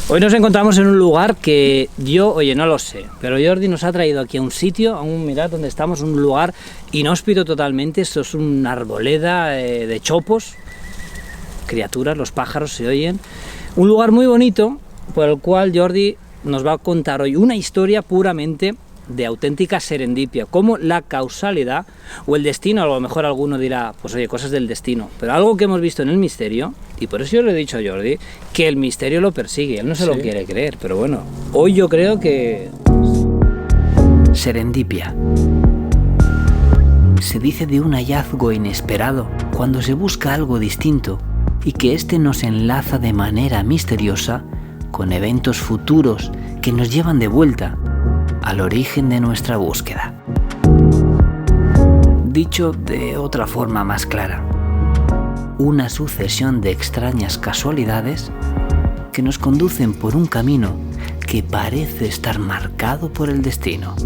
Hoy nos encontramos en un lugar que yo, oye, no lo sé, pero Jordi nos ha traído aquí a un sitio, mirad donde estamos, un lugar inhóspito totalmente. Esto es una arboleda de chopos, criaturas, los pájaros se oyen. Un lugar muy bonito por el cual Jordi nos va a contar hoy una historia puramente de auténtica serendipia, como la causalidad o el destino. A lo mejor alguno dirá, pues oye, cosas del destino, pero algo que hemos visto en el misterio, y por eso yo le he dicho a Jordi que el misterio lo persigue, él no se lo quiere creer, pero bueno, hoy yo creo que... Serendipia. Se dice de un hallazgo inesperado cuando se busca algo distinto y que éste nos enlaza de manera misteriosa con eventos futuros que nos llevan de vuelta al origen de nuestra búsqueda. Dicho de otra forma más clara, una sucesión de extrañas casualidades que nos conducen por un camino que parece estar marcado por el destino.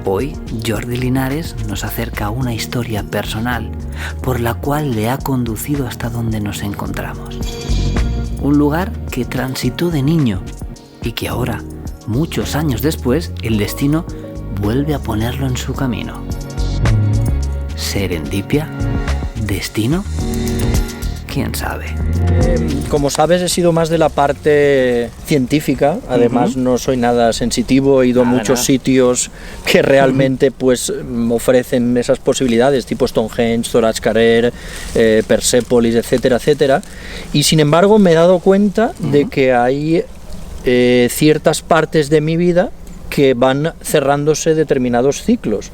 Hoy, Jordi Linares nos acerca a una historia personal por la cual le ha conducido hasta donde nos encontramos. Un lugar que transitó de niño y que ahora, muchos años después, el destino vuelve a ponerlo en su camino. ¿Serendipia? ¿Destino? ¿Quién sabe? Como sabes, he sido más de la parte científica. Además, no soy nada sensitivo, he ido a muchos sitios que realmente pues ofrecen esas posibilidades, tipo Stonehenge, Zoratzcarrer, Persépolis, etcétera, etcétera. Y sin embargo, me he dado cuenta de que hay ciertas partes de mi vida que van cerrándose determinados ciclos,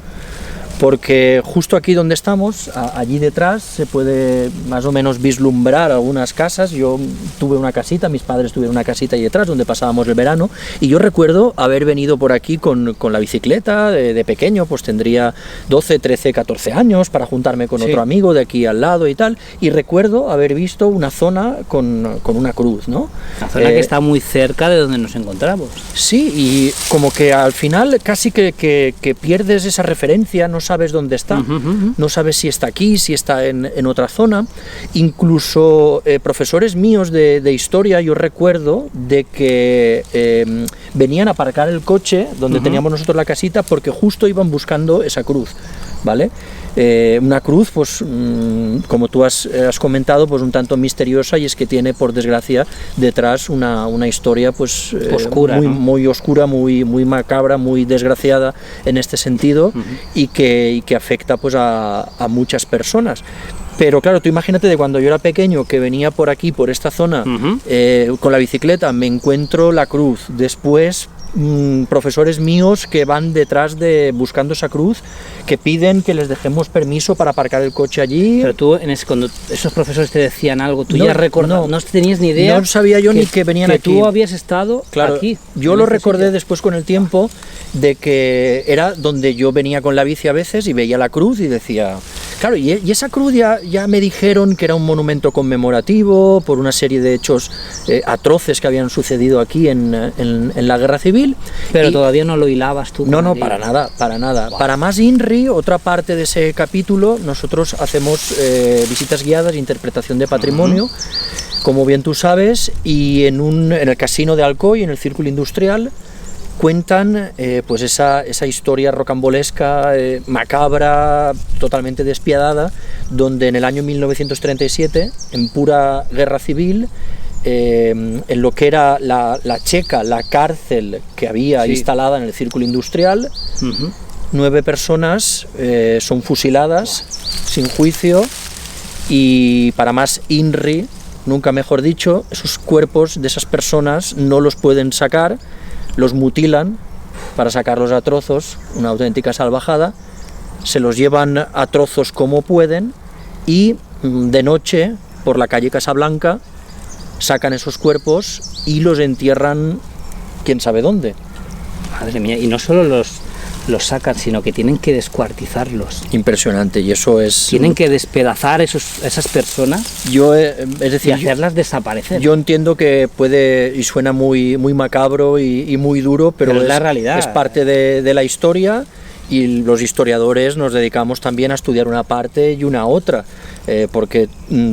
porque justo aquí donde estamos, allí detrás, se puede más o menos vislumbrar algunas casas. Yo tuve una casita, mis padres tuvieron una casita ahí detrás donde pasábamos el verano, y yo recuerdo haber venido por aquí con la bicicleta de pequeño, pues tendría 12, 13, 14 años, para juntarme con otro amigo de aquí al lado y tal, y recuerdo haber visto una zona con una cruz, ¿no? La zona que está muy cerca de donde nos encontramos. Sí, y como que al final casi que pierdes esa referencia, no sabes dónde está, no sabes si está aquí, si está en otra zona. Incluso profesores míos de historia, yo recuerdo de que venían a aparcar el coche donde teníamos nosotros la casita, porque justo iban buscando esa cruz, ¿vale? Una cruz, pues como tú has comentado, pues un tanto misteriosa, y es que tiene, por desgracia, detrás una historia pues oscura, muy oscura, muy macabra, muy desgraciada en este sentido, y que afecta pues a muchas personas. Pero claro, tú imagínate, de cuando yo era pequeño, que venía por aquí, por esta zona, con la bicicleta, me encuentro la cruz. Después profesores míos que van detrás buscando esa cruz, que piden que les dejemos permiso para aparcar el coche allí. Pero tú, cuando esos profesores te decían algo, tú ya recordabas, no tenías ni idea. No sabía yo ni que venían aquí. Que tú habías estado aquí. Yo lo recordé después con el tiempo, de que era donde yo venía con la bici a veces y veía la cruz y decía... Claro, y esa cruz ya me dijeron que era un monumento conmemorativo por una serie de hechos atroces que habían sucedido aquí en la Guerra Civil. Pero todavía no lo hilabas tú. No, para nada. Wow. Para más INRI, otra parte de ese capítulo, nosotros hacemos visitas guiadas, interpretación de patrimonio, como bien tú sabes, y en el Casino de Alcoy, en el Círculo Industrial, cuentan pues esa historia rocambolesca, macabra, totalmente despiadada, donde en el año 1937, en pura guerra civil, en lo que era la checa, la cárcel que había instalada en el Círculo Industrial, 9 personas son fusiladas sin juicio, y para más INRI, nunca mejor dicho, esos cuerpos de esas personas no los pueden sacar, los mutilan para sacarlos a trozos, una auténtica salvajada, se los llevan a trozos como pueden, y de noche, por la calle Casablanca, sacan esos cuerpos y los entierran quién sabe dónde. Madre mía, y no solo los sacan, sino que tienen que descuartizarlos. Impresionante, y eso es... Tienen que despedazar esas personas, es decir, y hacerlas desaparecer. Yo entiendo que puede, y suena muy macabro y muy duro, pero es la realidad. Es parte de la historia, y los historiadores nos dedicamos también a estudiar una parte y una otra, porque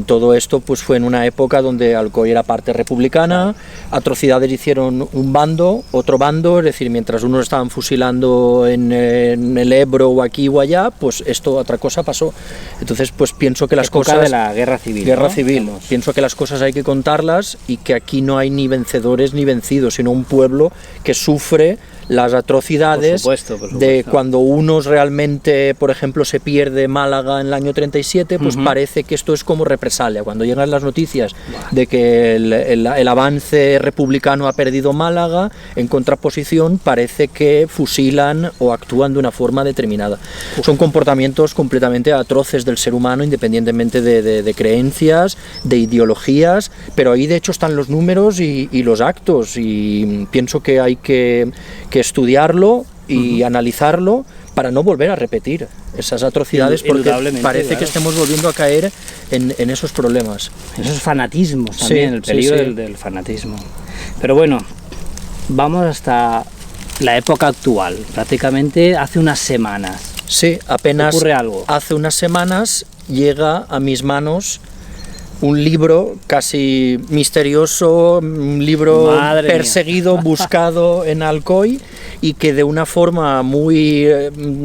Todo esto pues fue en una época donde Alcoy era parte republicana, atrocidades hicieron un bando, otro bando, es decir, mientras unos estaban fusilando en el Ebro o aquí o allá, pues esto, otra cosa pasó. Entonces pues pienso que las cosas... de la guerra civil. Guerra civil. Pienso que las cosas hay que contarlas y que aquí no hay ni vencedores ni vencidos, sino un pueblo que sufre las atrocidades por supuesto. de cuando unos realmente, por ejemplo, se pierde Málaga en el año 37, pues parece que esto es como represalia. Cuando llegan las noticias de que el avance republicano ha perdido Málaga, en contraposición parece que fusilan o actúan de una forma determinada. Son comportamientos completamente atroces del ser humano, independientemente de creencias, de ideologías, pero ahí de hecho están los números y los actos, y pienso que hay que estudiarlo y analizarlo para no volver a repetir esas atrocidades, porque parece que estemos volviendo a caer en esos problemas. Esos fanatismos también, el peligro del fanatismo. Pero bueno, vamos hasta la época actual, prácticamente hace unas semanas. Sí, apenas ocurre algo. Hace unas semanas llega a mis manos un libro casi misterioso, un libro perseguido, buscado en Alcoy, y que de una forma muy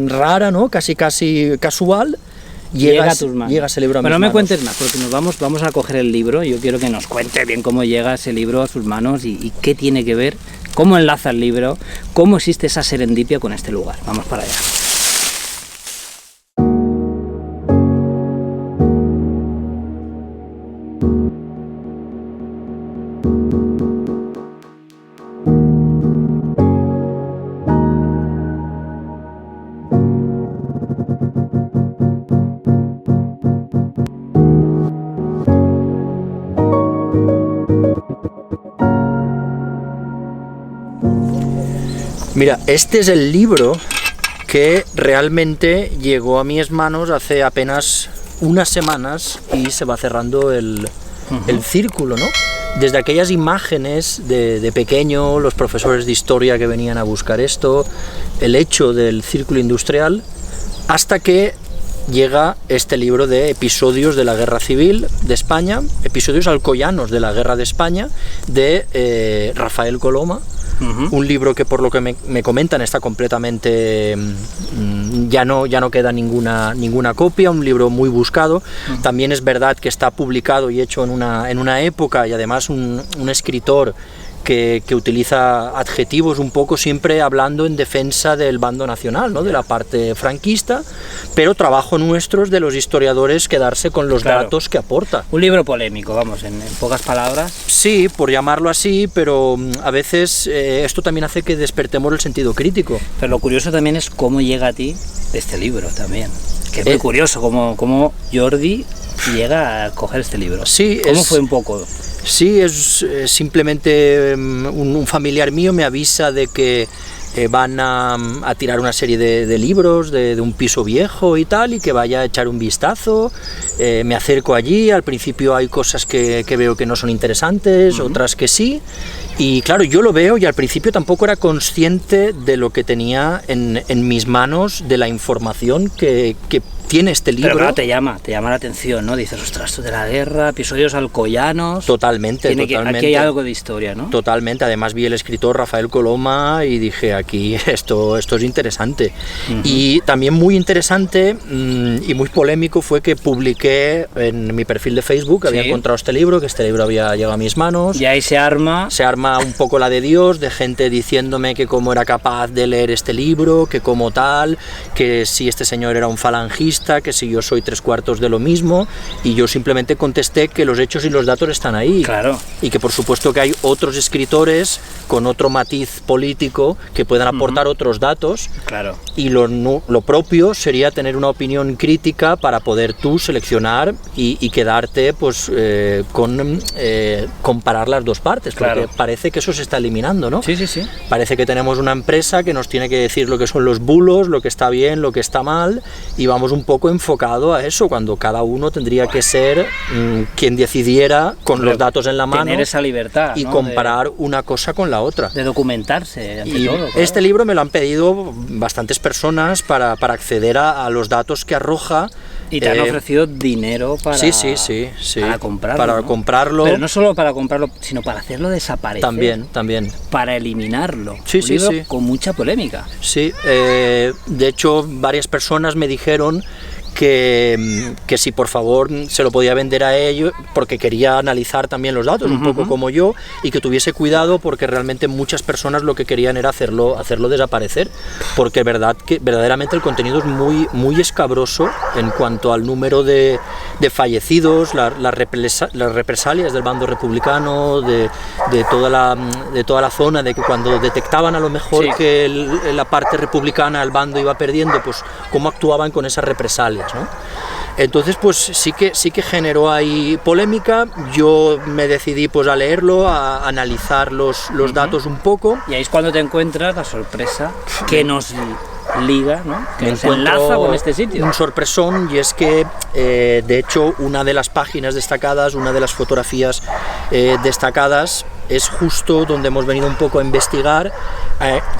rara, ¿no? casi casual, llega a tus manos. Llega ese libro a mis manos. No me cuentes más, porque vamos a coger el libro. Yo quiero que nos cuente bien cómo llega ese libro a sus manos y qué tiene que ver, cómo enlaza el libro, cómo existe esa serendipia con este lugar. Vamos para allá. Mira, este es el libro que realmente llegó a mis manos hace apenas unas semanas y se va cerrando el círculo, ¿no? Desde aquellas imágenes de pequeño, los profesores de historia que venían a buscar esto, el hecho del círculo industrial, hasta que llega este libro de episodios de la Guerra Civil de España, episodios alcoyanos de la Guerra de España, de Rafael Coloma. Un libro que, por lo que me comentan, está completamente ya no queda ninguna copia, un libro muy buscado. También es verdad que está publicado y hecho en una época, y además un escritor que utiliza adjetivos un poco siempre hablando en defensa del bando nacional, ¿no? De la parte franquista, pero trabajo nuestro es de los historiadores quedarse con los datos que aporta. Un libro polémico, vamos, en pocas palabras. Sí, por llamarlo así, pero a veces esto también hace que despertemos el sentido crítico. Pero lo curioso también es cómo llega a ti este libro también, que es muy curioso, cómo Jordi llega a coger este libro. Sí, ¿Cómo fue un poco? Sí, es simplemente un familiar mío me avisa de que van a tirar una serie de libros de un piso viejo y tal, y que vaya a echar un vistazo. Me acerco allí, al principio hay cosas que veo que no son interesantes, otras que sí, y claro, yo lo veo y al principio tampoco era consciente de lo que tenía en mis manos, de la información que tiene este libro. Pero claro, te llama la atención, ¿no? Dices, ostras, esto de la guerra, episodios alcoyanos. Totalmente. Aquí hay algo de historia, ¿no? Totalmente. Además vi el escritor Rafael Coloma y dije, aquí esto es interesante. Y también muy interesante y muy polémico fue que publiqué en mi perfil de Facebook, había encontrado este libro, que este libro había llegado a mis manos. Y ahí se arma un poco la de Dios, de gente diciéndome que cómo era capaz de leer este libro, que como tal, que si este señor era un falangista, que si yo soy 3/4 de lo mismo, y yo simplemente contesté que los hechos y los datos están ahí. Claro. Y que por supuesto que hay otros escritores con otro matiz político que puedan aportar otros datos. Claro. Y lo propio sería tener una opinión crítica para poder tú seleccionar y quedarte pues con comparar las dos partes, porque parece que eso se está eliminando, ¿no? Sí. Parece que tenemos una empresa que nos tiene que decir lo que son los bulos, lo que está bien, lo que está mal, y vamos un un poco enfocado a eso, cuando cada uno tendría que ser quien decidiera con los datos en la mano, tener esa libertad, y ¿no? comparar una cosa con la otra. De documentarse, ante Y todo. Claro. este libro me lo han pedido bastantes personas para acceder a los datos que arroja. Y te han ofrecido dinero para, sí. para comprarlo. Para ¿no? comprarlo. Pero no solo para comprarlo, sino para hacerlo desaparecer. También. Para eliminarlo. Sí, Un libro con mucha polémica. Sí, de hecho varias personas me dijeron que si por favor se lo podía vender a ellos, porque quería analizar también los datos, un poco como yo, y que tuviese cuidado, porque realmente muchas personas lo que querían era hacerlo desaparecer, porque verdaderamente el contenido es muy escabroso en cuanto al número de fallecidos, las represalias del bando republicano, de toda la zona, de que cuando detectaban a lo mejor que la parte republicana, el bando iba perdiendo, pues cómo actuaban con esas represalias, ¿no? Entonces pues sí que generó ahí polémica. Yo me decidí pues a leerlo, a analizar los datos un poco, y ahí es cuando te encuentras la sorpresa que nos liga, ¿no? Que nos encuentro enlaza con este sitio. un sorpresón, y es que de hecho una de las páginas destacadas, una de las fotografías destacadas, es justo donde hemos venido un poco a investigar,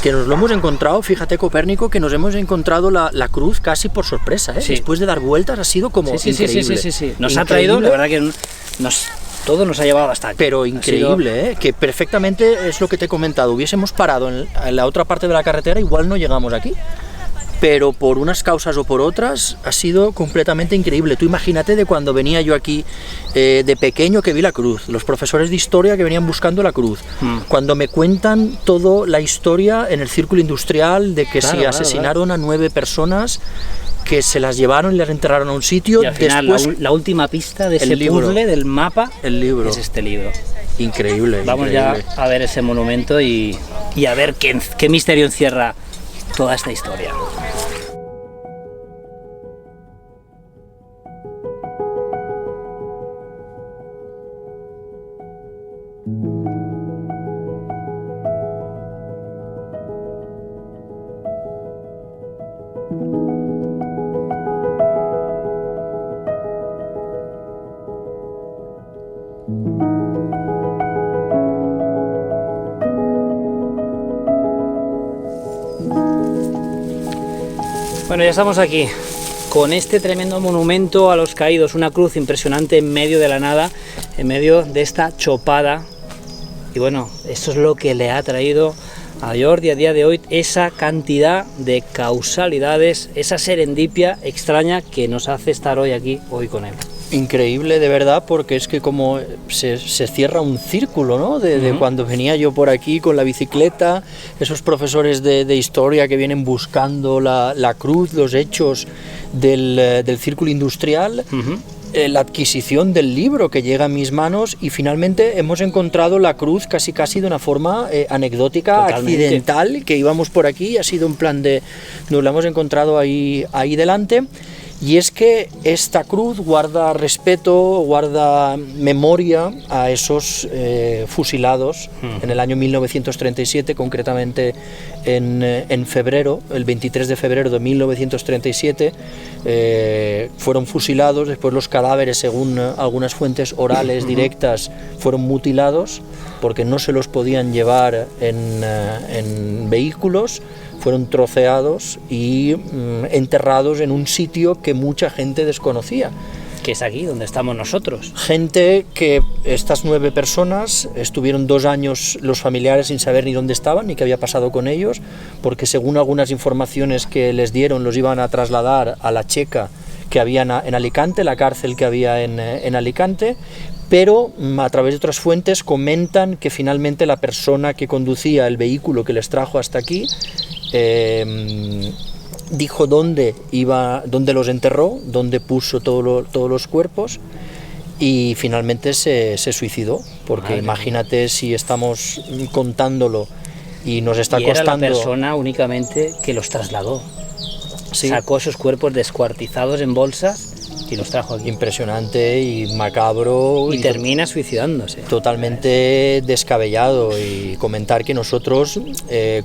que nos lo hemos encontrado. Fíjate, Copérnico, que nos hemos encontrado la cruz casi por sorpresa, Sí. Después de dar vueltas ha sido como increíble. Sí. Nos ha traído, la verdad que todo nos ha llevado hasta aquí. Pero increíble, que perfectamente es lo que te he comentado. Hubiésemos parado en la otra parte de la carretera, igual no llegamos aquí. Pero por unas causas o por otras ha sido completamente increíble. Tú imagínate de cuando venía yo aquí de pequeño, que vi la cruz, los profesores de historia que venían buscando la cruz, cuando me cuentan toda la historia en el círculo industrial de que asesinaron a 9 personas, que se las llevaron y las enterraron a un sitio. Y al final, después, la última pista de ese libro, puzzle del mapa, el libro, es este libro. Increíble. Vamos increíble. ya a ver ese monumento y a ver qué misterio encierra toda esta historia. Bueno, ya estamos aquí con este tremendo monumento a los caídos, una cruz impresionante en medio de la nada, en medio de esta chopada. Y bueno, esto es lo que le ha traído a Jordi a día de hoy, esa cantidad de causalidades, esa serendipia extraña que nos hace estar hoy con él. Increíble, de verdad, porque es que como se cierra un círculo, ¿no? De cuando venía yo por aquí con la bicicleta, esos profesores de historia que vienen buscando la cruz, los hechos del círculo industrial, la adquisición del libro que llega a mis manos, y finalmente hemos encontrado la cruz casi de una forma anecdótica, totalmente accidental, que íbamos por aquí y ha sido un plan nos la hemos encontrado ahí delante. Y es que esta cruz guarda respeto, guarda memoria a esos fusilados en el año 1937, concretamente en febrero, el 23 de febrero de 1937, fueron fusilados. Después los cadáveres, según algunas fuentes orales directas, fueron mutilados porque no se los podían llevar en vehículos. Fueron troceados y enterrados en un sitio que mucha gente desconocía. Que es aquí donde estamos nosotros. Gente que estas 9 personas estuvieron 2 años los familiares sin saber ni dónde estaban ni qué había pasado con ellos, porque según algunas informaciones que les dieron, los iban a trasladar a la Checa que había en Alicante, la cárcel que había en Alicante, pero a través de otras fuentes comentan que finalmente la persona que conducía el vehículo que les trajo hasta aquí dijo dónde los enterró, dónde puso todos los cuerpos, y finalmente se suicidó, porque madre, imagínate si estamos contándolo y nos está costando... Era la persona únicamente que los trasladó. Sí. Sacó esos cuerpos descuartizados en bolsas y los trajo aquí. Impresionante y macabro. Y termina suicidándose. Totalmente descabellado. Y comentar que nosotros,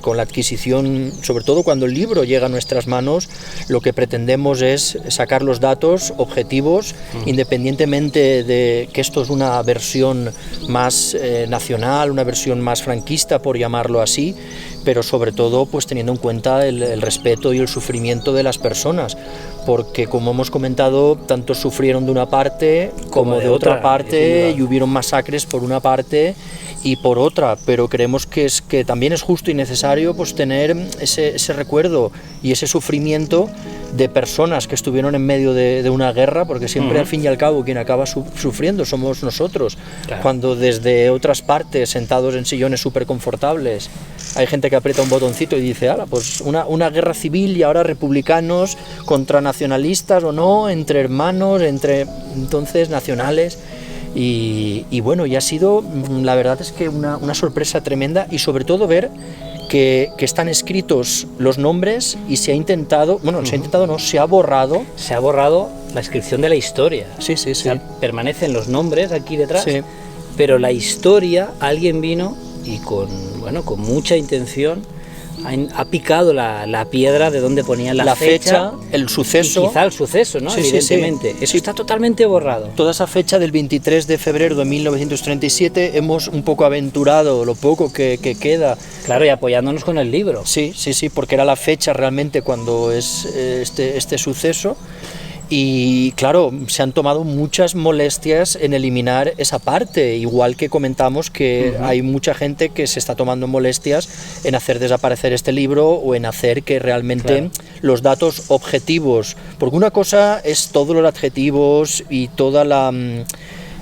con la adquisición, sobre todo cuando el libro llega a nuestras manos, lo que pretendemos es sacar los datos objetivos, independientemente de que esto es una versión más nacional, una versión más franquista, por llamarlo así, pero sobre todo pues teniendo en cuenta el respeto y el sufrimiento de las personas, porque como hemos comentado, tantos sufrieron de una parte como de otra parte, y hubieron masacres por una parte y por otra, pero creemos que también es justo y necesario pues tener ese recuerdo y ese sufrimiento de personas que estuvieron en medio de una guerra, porque siempre al fin y al cabo quien acaba sufriendo somos nosotros, cuando desde otras partes, sentados en sillones súper confortables, hay gente que aprieta un botoncito y dice, pues una guerra civil y ahora republicanos contra nacionalistas o no, entre hermanos, entre entonces nacionales. Y bueno, y ha sido, la verdad es que una sorpresa tremenda, y sobre todo ver que están escritos los nombres y se ha borrado. Se ha borrado la inscripción de la historia. Sí. O sea, permanecen los nombres aquí detrás, pero la historia, alguien vino y con mucha intención ha picado la piedra de donde ponían la fecha, el suceso. Quizá el suceso, ¿no? Evidentemente. Eso está totalmente borrado. Toda esa fecha del 23 de febrero de 1937 hemos un poco aventurado lo poco que queda. Claro, y apoyándonos con el libro. Sí, porque era la fecha realmente cuando es este suceso. Y claro, se han tomado muchas molestias en eliminar esa parte, igual que comentamos que hay mucha gente que se está tomando molestias en hacer desaparecer este libro o en hacer que realmente los datos objetivos, porque una cosa es todos los adjetivos y todas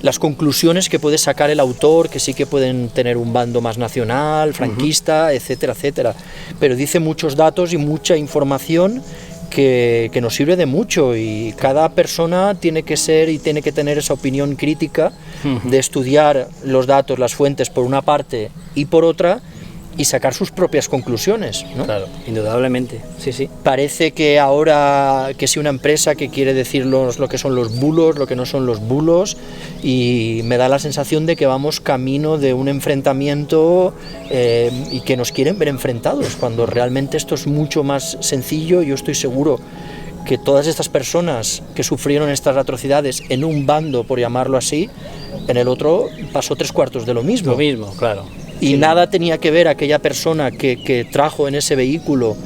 las conclusiones que puede sacar el autor, que sí que pueden tener un bando más nacional, franquista, etcétera, etcétera, pero dice muchos datos y mucha información que nos sirve de mucho, y cada persona tiene que ser y tiene que tener esa opinión crítica de estudiar los datos, las fuentes por una parte y por otra, y sacar sus propias conclusiones, ¿no? Claro, indudablemente, sí. Parece que ahora que si una empresa que quiere decir lo que son los bulos, lo que no son los bulos, y me da la sensación de que vamos camino de un enfrentamiento y que nos quieren ver enfrentados, cuando realmente esto es mucho más sencillo. Yo estoy seguro que todas estas personas que sufrieron estas atrocidades en un bando, por llamarlo así, en el otro pasó 3/4 de lo mismo. Lo mismo, claro. Y nada tenía que ver aquella persona que trajo en ese vehículo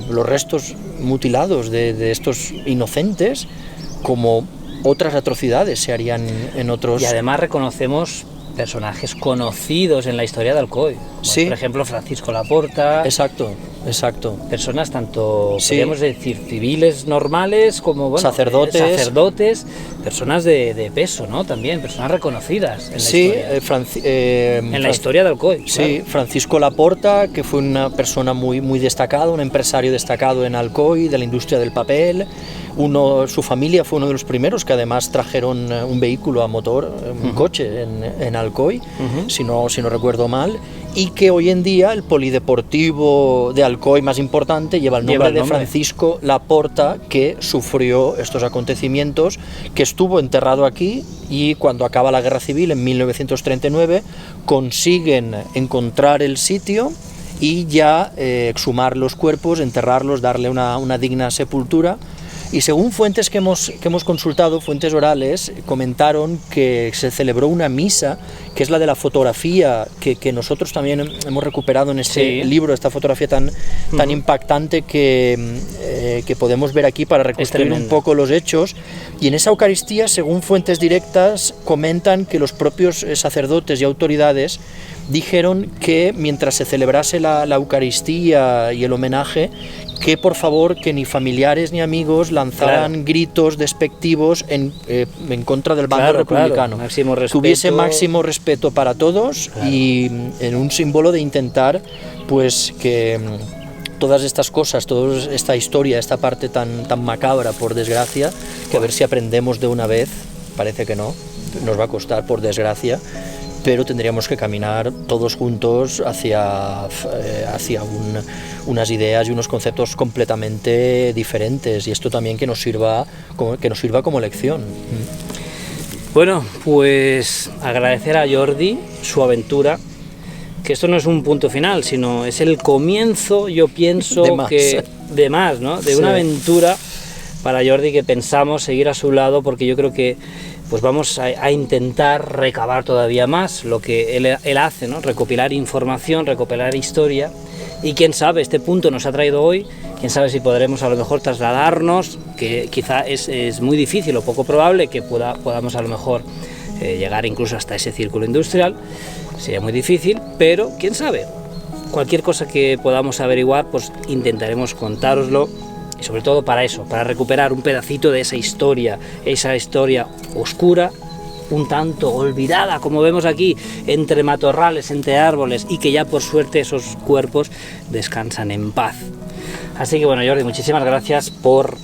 los restos mutilados de estos inocentes, como otras atrocidades se harían en otros. Y además reconocemos personajes conocidos en la historia de Alcoy. Sí. Por ejemplo, Francisco Laporta. Exacto. Personas tanto, podríamos decir, civiles normales como sacerdotes, personas de peso, ¿no? También, personas reconocidas en la historia. En la historia de Alcoy. Sí, claro. Francisco Laporta, que fue una persona muy, muy destacada, un empresario destacado en Alcoy, de la industria del papel. Su familia fue uno de los primeros que además trajeron un vehículo a motor, un coche en Alcoy, si no recuerdo mal, y que hoy en día el polideportivo de Alcoy más importante lleva el nombre de Francisco Laporta, que sufrió estos acontecimientos, que estuvo enterrado aquí, y cuando acaba la guerra civil en 1939 consiguen encontrar el sitio y ya exhumar los cuerpos, enterrarlos, darle una digna sepultura. Y según fuentes que hemos consultado, fuentes orales, comentaron que se celebró una misa, que es la de la fotografía, que nosotros también hemos recuperado en este libro, esta fotografía tan impactante que podemos ver aquí para reconstruir un poco los hechos. Y en esa Eucaristía, según fuentes directas, comentan que los propios sacerdotes y autoridades dijeron que mientras se celebrase la Eucaristía y el homenaje, que por favor que ni familiares ni amigos lanzaran gritos despectivos en contra del bando republicano. Que hubiese máximo respeto para todos, y en un símbolo de intentar pues que todas estas cosas, toda esta historia, esta parte tan macabra, por desgracia, que a ver si aprendemos de una vez, parece que no, nos va a costar por desgracia, pero tendríamos que caminar todos juntos hacia unas ideas y unos conceptos completamente diferentes, y esto también que nos sirva como lección. Bueno, pues agradecer a Jordi su aventura, que esto no es un punto final, sino es el comienzo, yo pienso, de más, ¿no? De una aventura para Jordi, que pensamos seguir a su lado, porque yo creo que pues vamos a intentar recabar todavía más lo que él hace, ¿no? Recopilar información, recopilar historia, y quién sabe, este punto nos ha traído hoy, quién sabe si podremos a lo mejor trasladarnos, que quizá es muy difícil o poco probable que podamos a lo mejor llegar incluso hasta ese círculo industrial, sería muy difícil, pero quién sabe, cualquier cosa que podamos averiguar, pues intentaremos contároslo. Y sobre todo para eso, para recuperar un pedacito de esa historia oscura, un tanto olvidada, como vemos aquí, entre matorrales, entre árboles, y que ya por suerte esos cuerpos descansan en paz. Así que bueno, Jordi, muchísimas gracias por,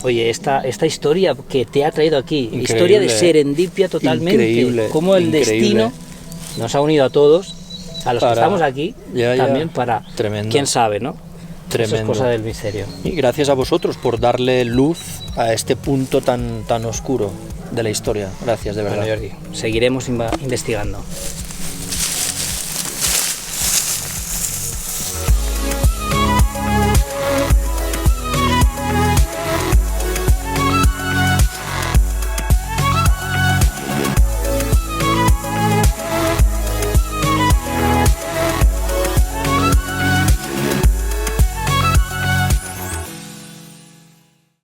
oye, esta historia que te ha traído aquí, increíble, historia de serendipia totalmente, como el destino nos ha unido a todos, a los que estamos aquí, también para, tremendo, quién sabe, ¿no? Tremendo. Eso es cosa del misterio. Y gracias a vosotros por darle luz a este punto tan oscuro de la historia. Gracias, de verdad. Bueno, Jordi, seguiremos investigando.